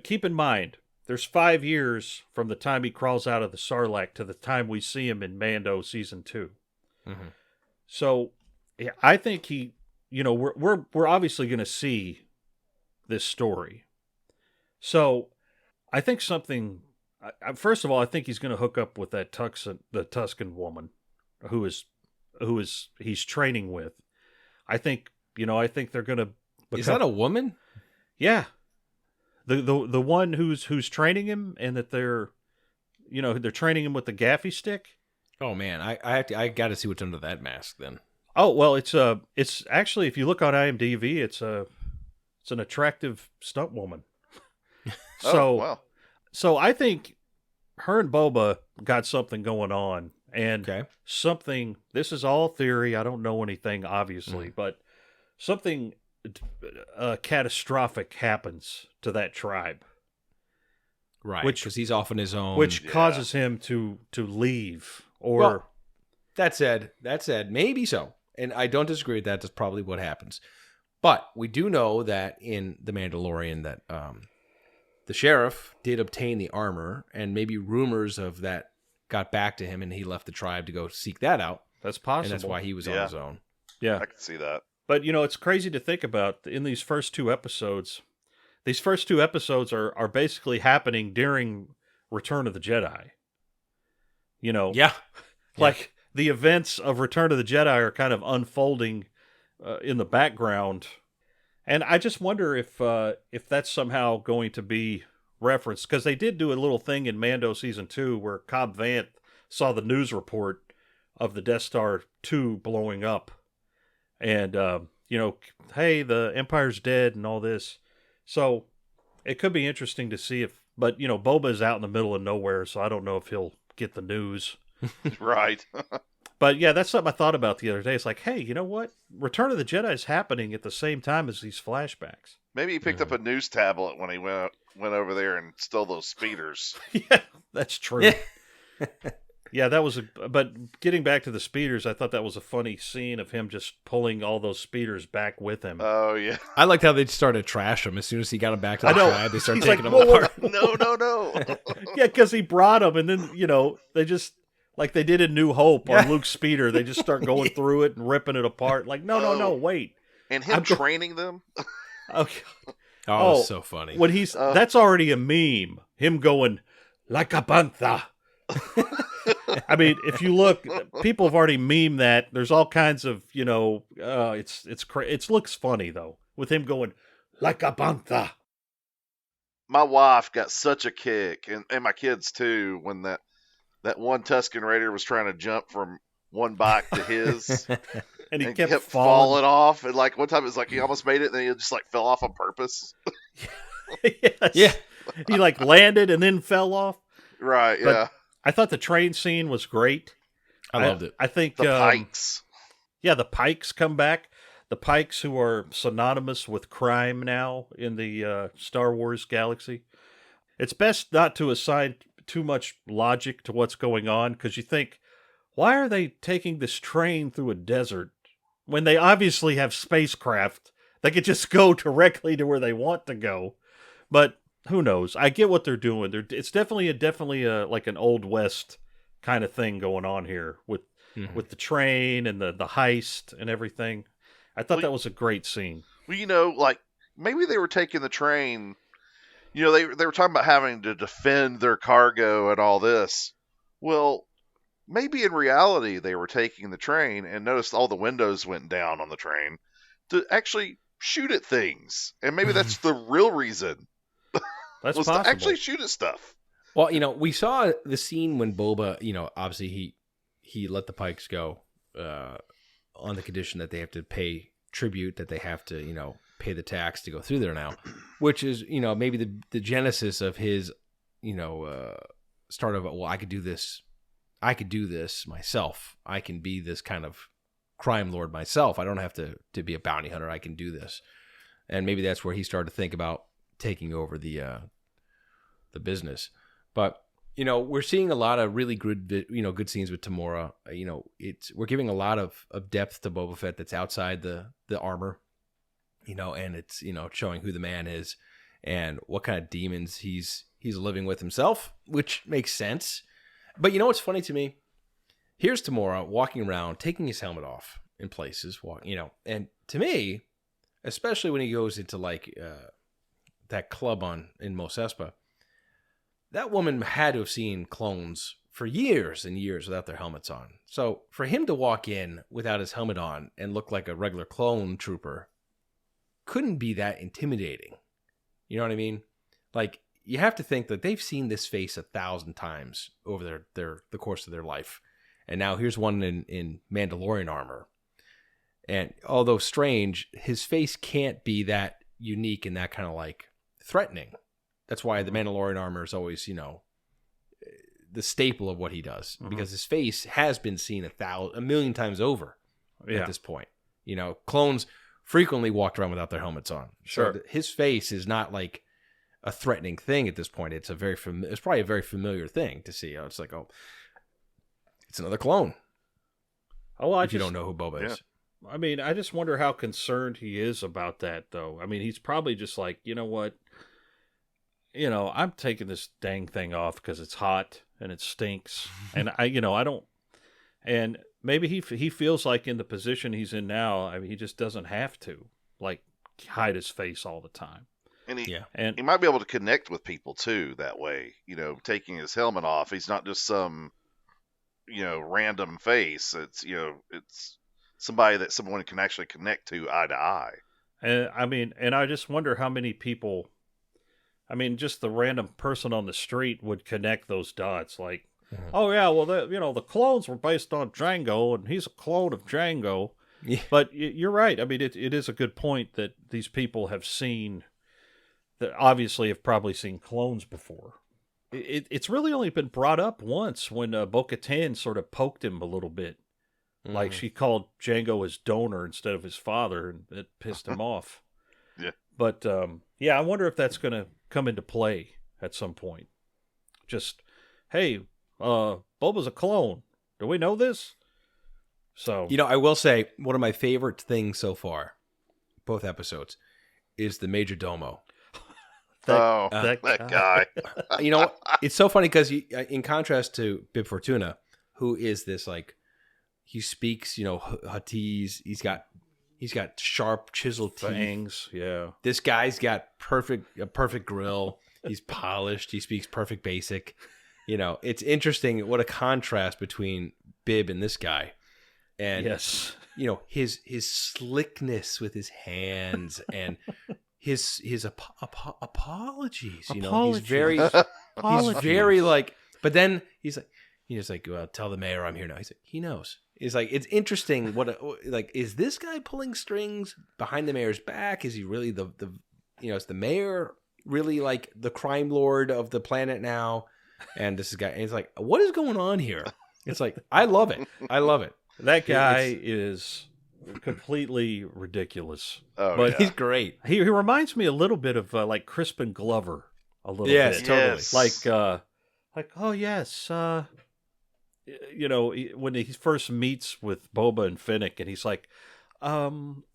Speaker 6: keep in mind, there's 5 years from the time he crawls out of the Sarlacc to the time we see him in Mando season 2.
Speaker 5: Mm-hmm.
Speaker 6: So I think we're obviously going to see this story. So I think something. First of all, I think he's going to hook up with that the Tuscan woman, who he's training with. I think they're going to.
Speaker 5: Is that a woman?
Speaker 6: Yeah, the one who's training him, and that they're training him with the Gaffi stick.
Speaker 5: Oh man, I got to see what's under that mask then.
Speaker 6: Oh well, it's actually, if you look on IMDb, it's an attractive stunt woman.
Speaker 7: Oh, wow.
Speaker 6: So I think her and Boba got something going on, and
Speaker 5: Okay.
Speaker 6: something. This is all theory. I don't know anything, obviously, but something catastrophic happens to that tribe,
Speaker 5: Right,
Speaker 6: Which-
Speaker 5: because he's off on his own.
Speaker 6: which
Speaker 7: Yeah.
Speaker 6: causes him to leave. Or
Speaker 5: Well, that said, maybe so. And I don't disagree with that. That's probably what happens. But we do know that in The Mandalorian that the sheriff did obtain the armor, and maybe rumors of that got back to him, and he left the tribe to go seek that out.
Speaker 6: that's possible.
Speaker 5: And that's why he was on
Speaker 7: Yeah.
Speaker 5: his own.
Speaker 6: Yeah,
Speaker 7: I can see that.
Speaker 6: but it's crazy to think about in these first 2 episodes. These first 2 episodes are basically happening during Return of the Jedi.
Speaker 5: Yeah.
Speaker 6: Like the events of Return of the Jedi are kind of unfolding in the background, and I just wonder if that's somehow going to be referenced, because they did do a little thing in Mando season 2 where Cobb Vanth saw the news report of the Death Star 2 blowing up, and hey, the Empire's dead and all this. So it could be interesting to see if, but Boba is out in the middle of nowhere, so I don't know if he'll get the news.
Speaker 7: Right.
Speaker 6: But yeah, that's something I thought about the other day. It's like, hey, you know what? Return of the Jedi is happening at the same time as these flashbacks.
Speaker 7: Maybe he picked up a news tablet when he went over there and stole those speeders.
Speaker 6: Yeah, that's true. Yeah, that was but getting back to the speeders, I thought that was a funny scene of him just pulling all those speeders back with him.
Speaker 7: Oh, yeah.
Speaker 5: I liked how they started to trash him. As soon as he got him back to
Speaker 6: I
Speaker 5: the
Speaker 6: know.
Speaker 5: tribe, they started
Speaker 6: He's
Speaker 5: taking
Speaker 6: like,
Speaker 5: him
Speaker 6: "Whoa,
Speaker 5: apart.
Speaker 7: No.
Speaker 6: Yeah, because he brought them, and then, they just, like they did in New Hope on Luke's speeder, they just start going through it and ripping it apart. Like, no, wait.
Speaker 7: And him training them?
Speaker 6: Okay.
Speaker 5: Oh, it was so funny.
Speaker 6: When that's already a meme. Him going, like a panther. I mean, if you look, people have already memed that. There's all kinds of, it looks funny though, with him going, like a panther.
Speaker 7: My wife got such a kick, and my kids too, when that one Tusken Raider was trying to jump from one bike to his.
Speaker 6: And he
Speaker 7: and
Speaker 6: kept
Speaker 7: falling off. And like one time it was like he almost made it, and then he just like fell off on purpose.
Speaker 6: Yes.
Speaker 5: Yeah.
Speaker 6: He like landed and then fell off.
Speaker 7: Right,
Speaker 6: But
Speaker 7: yeah.
Speaker 6: I thought the train scene was great.
Speaker 5: I loved it.
Speaker 6: I think
Speaker 7: The Pikes.
Speaker 6: Yeah, the Pikes come back. The Pikes, who are synonymous with crime now in the Star Wars galaxy. It's best not to assign too much logic to what's going on, because you think, why are they taking this train through a desert when they obviously have spacecraft? They could just go directly to where they want to go. But who knows? I get what they're doing. It's definitely a like an Old West kind of thing going on here with the train and the heist and everything. I thought that was a great scene.
Speaker 7: Well, like maybe they were taking the train. They were talking about having to defend their cargo and all this. Well, maybe in reality they were taking the train and noticed all the windows went down on the train to actually shoot at things, and maybe that's the real reason.
Speaker 6: That's
Speaker 7: was
Speaker 6: possible.
Speaker 7: to actually shoot at stuff.
Speaker 5: Well, we saw the scene when Boba, obviously he let the Pikes go on the condition that they have to pay tribute, that they have to, pay the tax to go through there now, which is, maybe the genesis of his, start of, well, I could do this myself. I can be this kind of crime lord myself. I don't have to be a bounty hunter. I can do this. And maybe that's where he started to think about taking over the business. But, we're seeing a lot of really good, good scenes with Tamara. We're giving a lot of depth to Boba Fett that's outside the armor, and it's, showing who the man is and what kind of demons he's living with himself, which makes sense. But what's funny to me? Here's Tamara walking around, taking his helmet off in places, and to me, especially when he goes into like that club in Mos Espa, that woman had to have seen clones for years and years without their helmets on. So for him to walk in without his helmet on and look like a regular clone trooper couldn't be that intimidating. You know what I mean? Like, you have to think that they've seen this face 1,000 times over the course of their life. And now here's one in Mandalorian armor. And although strange, his face can't be that unique and that kind of like threatening. That's why the Mandalorian armor is always, the staple of what he does. Because his face has been seen a million times over at this point. Clones frequently walked around without their helmets on.
Speaker 6: Sure.
Speaker 5: So his face is not like a threatening thing at this point. It's it's probably a very familiar thing to see. It's like, it's another clone.
Speaker 6: Oh, well,
Speaker 5: if you don't know who Boba is.
Speaker 6: I mean, I just wonder how concerned he is about that, though. I mean, he's probably just like, you know what? I'm taking this dang thing off because it's hot and it stinks, and I don't. And maybe he feels like in the position he's in now, I mean, he just doesn't have to like hide his face all the time.
Speaker 7: And he
Speaker 6: and
Speaker 7: might be able to connect with people too that way. Taking his helmet off, he's not just some random face. It's it's somebody that someone can actually connect to eye to eye.
Speaker 6: And I mean, and I just wonder how many people. I mean, just the random person on the street would connect those dots. Like, oh yeah, well, the clones were based on Django, and he's a clone of Django.
Speaker 5: Yeah.
Speaker 6: But you're right. I mean, it is a good point that these people have seen, that obviously have probably seen clones before. It's really only been brought up once when Bo-Katan sort of poked him a little bit. Like she called Django his donor instead of his father, and it pissed him off.
Speaker 7: Yeah.
Speaker 6: But, I wonder if that's going to come into play at some point. Just, hey, Boba's a clone. Do we know this? So,
Speaker 5: I will say one of my favorite things so far, both episodes, is the Major Domo.
Speaker 6: that
Speaker 7: guy.
Speaker 5: It's so funny because in contrast to Bib Fortuna, who is this like, he speaks, Huttese. He's got sharp, chiseled teeth.
Speaker 6: Fangs, yeah.
Speaker 5: This guy's got a perfect grill. He's polished. He speaks perfect basic. It's interesting what a contrast between Bib and this guy. And
Speaker 6: yes,
Speaker 5: his slickness with his hands and his apologies. He's very like. But then he's like, well, tell the mayor I'm here now. He's like, he knows. It's like, it's interesting. Is this guy pulling strings behind the mayor's back? Is he really is the mayor really like the crime lord of the planet now? And this guy, and it's like, what is going on here? It's like, I love it.
Speaker 6: That guy is completely ridiculous.
Speaker 7: Oh,
Speaker 6: but
Speaker 5: he's great.
Speaker 6: He reminds me a little bit of like Crispin Glover. A little
Speaker 5: yes,
Speaker 6: bit.
Speaker 5: Totally.
Speaker 7: Yes.
Speaker 6: Like, oh yes, when he first meets with Boba and Fennec, and he's like,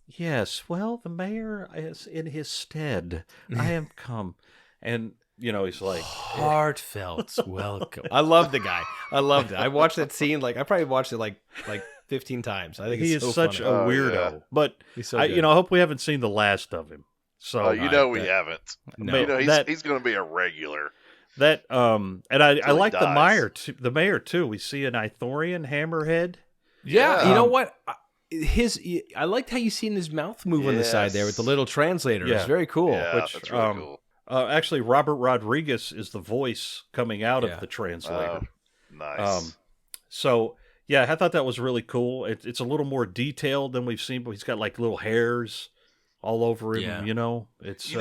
Speaker 6: yes, well, the mayor is in his stead. I am come. And, he's like,
Speaker 5: heartfelt welcome. I love the guy. I loved it. I watched that scene. I probably watched it like 15 times. I think
Speaker 6: he
Speaker 5: it's
Speaker 6: is
Speaker 5: so
Speaker 6: such
Speaker 5: funny.
Speaker 6: a weirdo.
Speaker 7: Yeah.
Speaker 6: But,
Speaker 5: He's so
Speaker 6: I
Speaker 5: good.
Speaker 6: hope we haven't seen the last of him. So,
Speaker 7: we haven't.
Speaker 5: No.
Speaker 7: He's going to be a regular.
Speaker 6: That and I like the
Speaker 7: dies.
Speaker 6: mayor too. We see an Ithorian hammerhead.
Speaker 5: Yeah, you know what? I liked how you seen his mouth move on the side there with the little translator.
Speaker 6: Yeah.
Speaker 5: It's very cool.
Speaker 7: Yeah,
Speaker 6: Which,
Speaker 7: that's really cool.
Speaker 6: Actually, Robert Rodriguez is the voice coming out of the translator.
Speaker 7: Nice.
Speaker 6: So yeah, I thought that was really cool. It's a little more detailed than we've seen, but he's got like little hairs all over him.
Speaker 5: Yeah.
Speaker 6: It's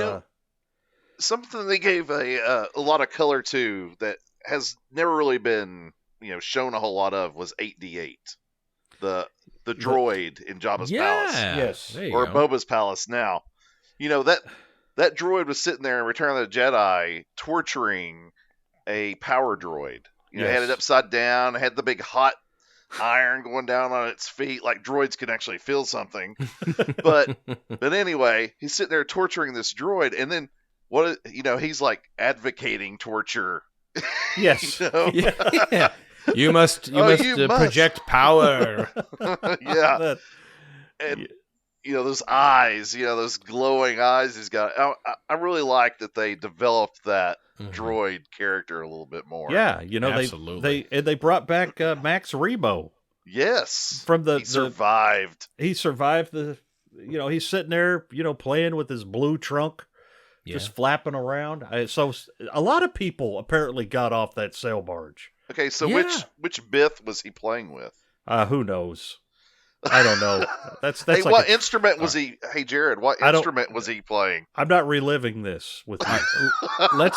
Speaker 7: something they gave a lot of color to that has never really been shown a whole lot of was 8D8, the droid in Jabba's palace,
Speaker 6: Yes.
Speaker 5: There you
Speaker 7: or
Speaker 5: go.
Speaker 7: Boba's palace now. That droid was sitting there in Return of the Jedi torturing a power droid. Had it upside down, had the big hot iron going down on its feet, like droids can actually feel something. but anyway, he's sitting there torturing this droid, and then he's like advocating torture.
Speaker 6: Yes.
Speaker 5: Yeah. You must project power.
Speaker 7: Yeah. And those eyes, those glowing eyes he's got. I really like that they developed that droid character a little bit more.
Speaker 6: Yeah,
Speaker 5: Absolutely.
Speaker 6: they brought back Max Rebo.
Speaker 7: Yes.
Speaker 6: From
Speaker 7: he survived.
Speaker 6: He survived he's sitting there, playing with his blue trunk, just flapping around. So a lot of people apparently got off that sail barge.
Speaker 7: Okay, so which Bith was he playing with?
Speaker 6: Who knows? I don't know. That's
Speaker 7: hey,
Speaker 6: like
Speaker 7: what instrument was he? Hey, Jared, what instrument was he playing?
Speaker 6: I'm not reliving this with you.
Speaker 5: All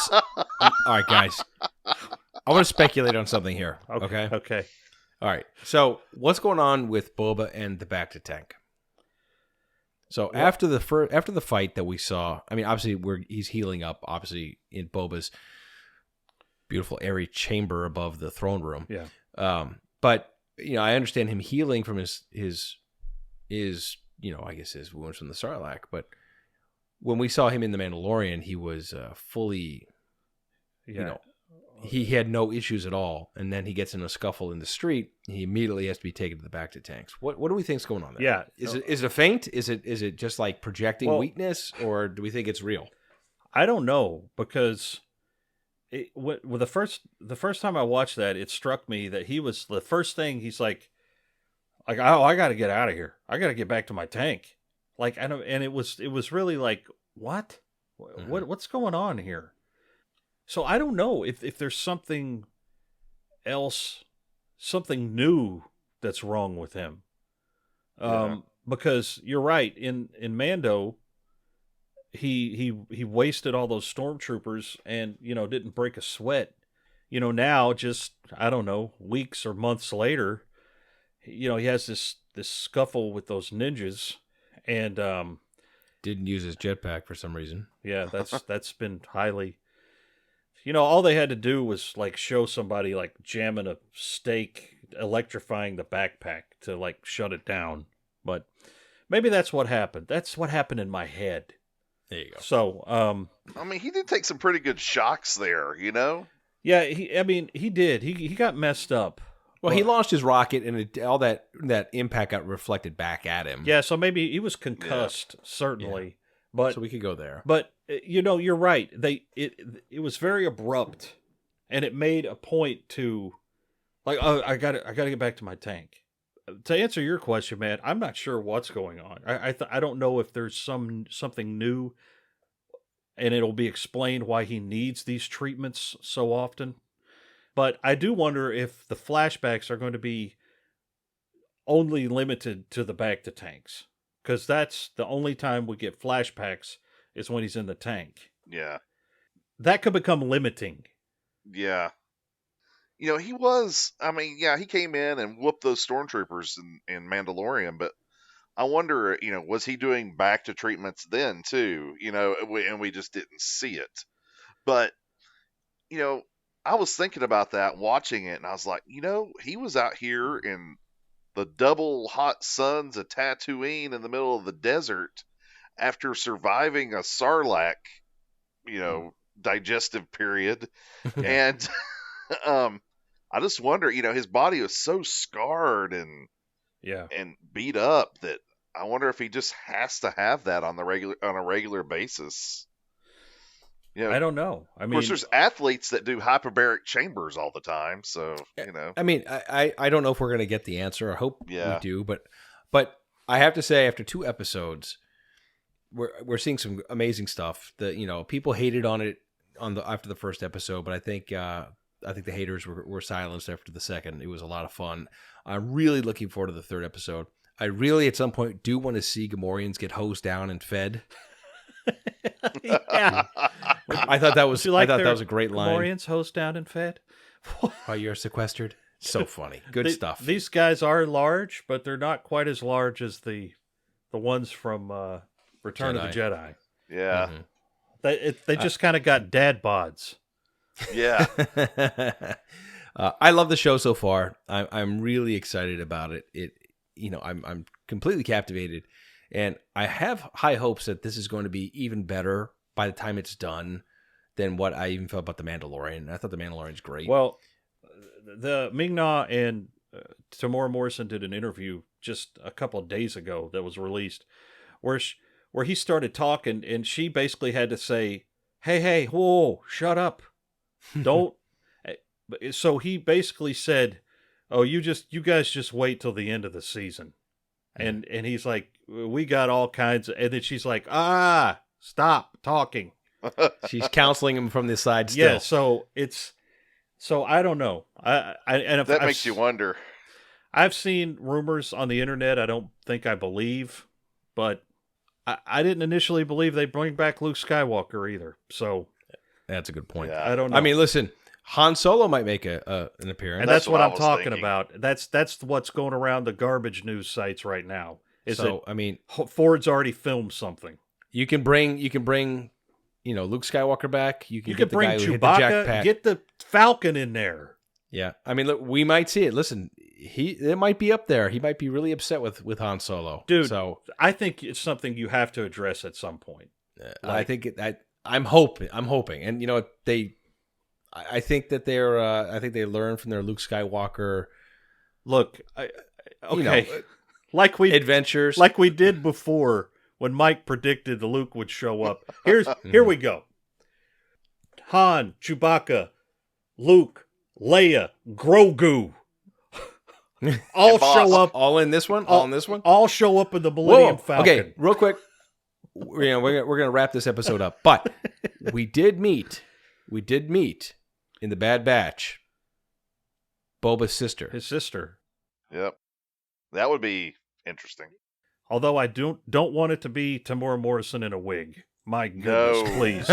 Speaker 5: right, guys. I want to speculate on something here. Okay.
Speaker 6: Okay.
Speaker 5: All right. So, what's going on with Boba and the Bacta tank? So after the fight that we saw, I mean, obviously he's healing up, obviously in Boba's beautiful airy chamber above the throne room.
Speaker 6: Yeah.
Speaker 5: But I understand him healing from his I guess his wounds from the Sarlacc. But when we saw him in The Mandalorian, he was fully, he had no issues at all. And then he gets in a scuffle in the street. He immediately has to be taken to the Bacta tanks. What do we think's going on there?
Speaker 6: Yeah.
Speaker 5: Is it a feint? Is it just like projecting weakness, or do we think it's real?
Speaker 6: I don't know, because the first time I watched that, it struck me that he was the first thing he's like, oh, I got to get out of here. I got to get back to my tank. Like, I don't, and it was really like, what? What's going on here? So I don't know if there's something else, something new that's wrong with him. Because you're right, in Mando, he wasted all those stormtroopers and didn't break a sweat. Now, just I don't know, weeks or months later, he has this scuffle with those ninjas, and
Speaker 5: didn't use his jetpack for some reason.
Speaker 6: Yeah, that's been highly. All they had to do was like show somebody like jamming a stake, electrifying the backpack to like shut it down. But maybe that's what happened. That's what happened in my head.
Speaker 5: There you go.
Speaker 6: So,
Speaker 7: I mean, he did take some pretty good shocks there,
Speaker 6: Yeah, he did. He got messed up.
Speaker 5: Well, he launched his rocket, and all that impact got reflected back at him.
Speaker 6: Yeah, so maybe he was concussed, certainly.
Speaker 5: Yeah.
Speaker 6: But
Speaker 5: so we could go there.
Speaker 6: But you're right. It was very abrupt, and it made a point to, like, oh, I got to get back to my tank. To answer your question, man, I'm not sure what's going on. I don't know if there's something new, and it'll be explained why he needs these treatments so often. But I do wonder if the flashbacks are going to be only limited to the Bacta tanks, because that's the only time we get flashbacks is when he's in the tank.
Speaker 7: Yeah.
Speaker 6: That could become limiting.
Speaker 7: Yeah. He was, he came in and whooped those stormtroopers in Mandalorian, but I wonder, was he doing Bacta treatments then too? And we just didn't see it. But, I was thinking about that, watching it, and I was like, he was out here in the double hot suns of Tatooine in the middle of the desert after surviving a Sarlacc, digestive period. And I just wonder, his body was so scarred and beat up that I wonder if he just has to have that on a regular basis.
Speaker 6: I don't know.
Speaker 7: Of course, there's athletes that do hyperbaric chambers all the time, so
Speaker 5: I mean, I don't know if we're going to get the answer. I hope we do, but I have to say, after 2 episodes, we're seeing some amazing stuff. That people hated on it after the first episode, but I think the haters were silenced after the second. It was a lot of fun. I'm really looking forward to the 3rd episode. I really, at some point, do want to see Gamorreans get hosed down and fed.
Speaker 6: Yeah.
Speaker 5: I thought that was that was a great line.
Speaker 6: Gamorreans hosed down and fed.
Speaker 5: while you're sequestered. So funny. Good stuff.
Speaker 6: These guys are large, but they're not quite as large as the ones from Return of the Jedi.
Speaker 7: Yeah.
Speaker 6: They just kind of got dad bods.
Speaker 7: Yeah.
Speaker 5: I love the show so far. I'm really excited about it. I'm completely captivated, and I have high hopes that this is going to be even better by the time it's done than what I even felt about The Mandalorian. I thought The Mandalorian's great.
Speaker 6: Well, the Ming-Na and Tamara Morrison did an interview just a couple of days ago that was released, where he started talking, and she basically had to say, "Hey, whoa, shut up, don't." So he basically said, "Oh, you guys just wait till the end of the season," and he's like, "We got all kinds of," and then she's like, "Stop talking."
Speaker 5: She's counseling him from the side still.
Speaker 6: Yeah, so I don't know.
Speaker 7: That makes you wonder.
Speaker 6: I've seen rumors on the internet I don't think I believe, but I didn't initially believe they'd bring back Luke Skywalker either. So
Speaker 5: that's a good point.
Speaker 7: Yeah.
Speaker 6: I don't know.
Speaker 5: I mean, listen, Han Solo might make an appearance.
Speaker 6: And that's what
Speaker 7: I
Speaker 6: I'm
Speaker 7: was
Speaker 6: talking
Speaker 7: thinking.
Speaker 6: about. That's what's going around the garbage news sites right now.
Speaker 5: I mean,
Speaker 6: Ford's already filmed something.
Speaker 5: you can bring Luke Skywalker back. You can get the
Speaker 6: bring
Speaker 5: guy who hit the
Speaker 6: Chewbacca,
Speaker 5: jackpack.
Speaker 6: get the Falcon in there.
Speaker 5: Yeah, I mean, look, we might see it. Listen, it might be up there. He might be really upset with Han Solo,
Speaker 6: Dude.
Speaker 5: So
Speaker 6: I think it's something you have to address at some point.
Speaker 5: I'm hoping, and I think that I think they learned from their Luke Skywalker.
Speaker 6: Look, like we
Speaker 5: adventures,
Speaker 6: like we did before when Mike predicted the Luke would show up. Here we go. Han, Chewbacca, Luke, Leia, Grogu, all show up.
Speaker 5: all in this one. All in this one.
Speaker 6: All show up in the Millennium Falcon.
Speaker 5: Okay, real quick. We're gonna wrap this episode up, but we did meet in the Bad Batch Boba's sister.
Speaker 6: His sister.
Speaker 7: Yep. That would be interesting.
Speaker 6: Although I don't want it to be Tamara Morrison in a wig. My goodness,
Speaker 7: No.
Speaker 6: please.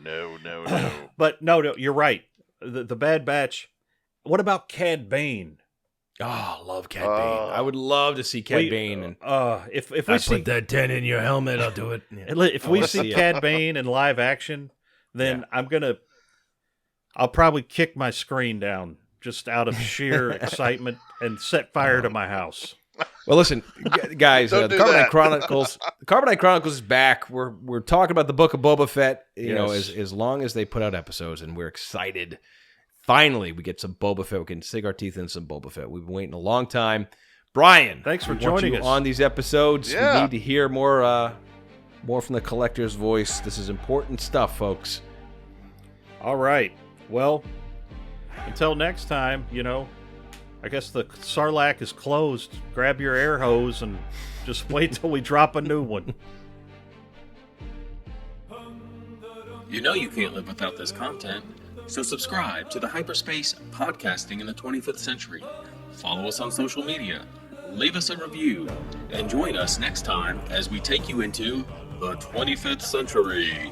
Speaker 7: No.
Speaker 6: But no, you're right. The Bad Batch. What about Cad Bane?
Speaker 5: Oh, I love Cad Bane. I would love to see Cad Bane. And
Speaker 6: If we see
Speaker 1: that 10 in your helmet, I'll do it.
Speaker 6: if we see Cad Bane in live action, then I'll probably kick my screen down just out of sheer excitement and set fire to my house.
Speaker 5: Well, listen, guys,
Speaker 7: Don't
Speaker 5: the
Speaker 7: do
Speaker 5: Carbonite
Speaker 7: that.
Speaker 5: Chronicles. The Carbonite Chronicles is back. We're talking about the Book of Boba Fett. As long as they put out episodes, and we're excited. Finally, we get some Boba Fett. We can sink our teeth in some Boba Fett. We've been waiting a long time. Brian,
Speaker 6: Thanks for
Speaker 5: we want
Speaker 6: joining
Speaker 5: you
Speaker 6: us
Speaker 5: on these episodes.
Speaker 7: Yeah.
Speaker 5: We need to hear more from the collector's voice. This is important stuff, folks.
Speaker 6: All right. Well, until next time, I guess the Sarlacc is closed. Grab your air hose and just wait till we drop a new one.
Speaker 8: You know you can't live without this content, so subscribe to the Hyperspace Podcasting in the 25th Century. Follow us on social media, leave us a review, and join us next time as we take you into the 25th century.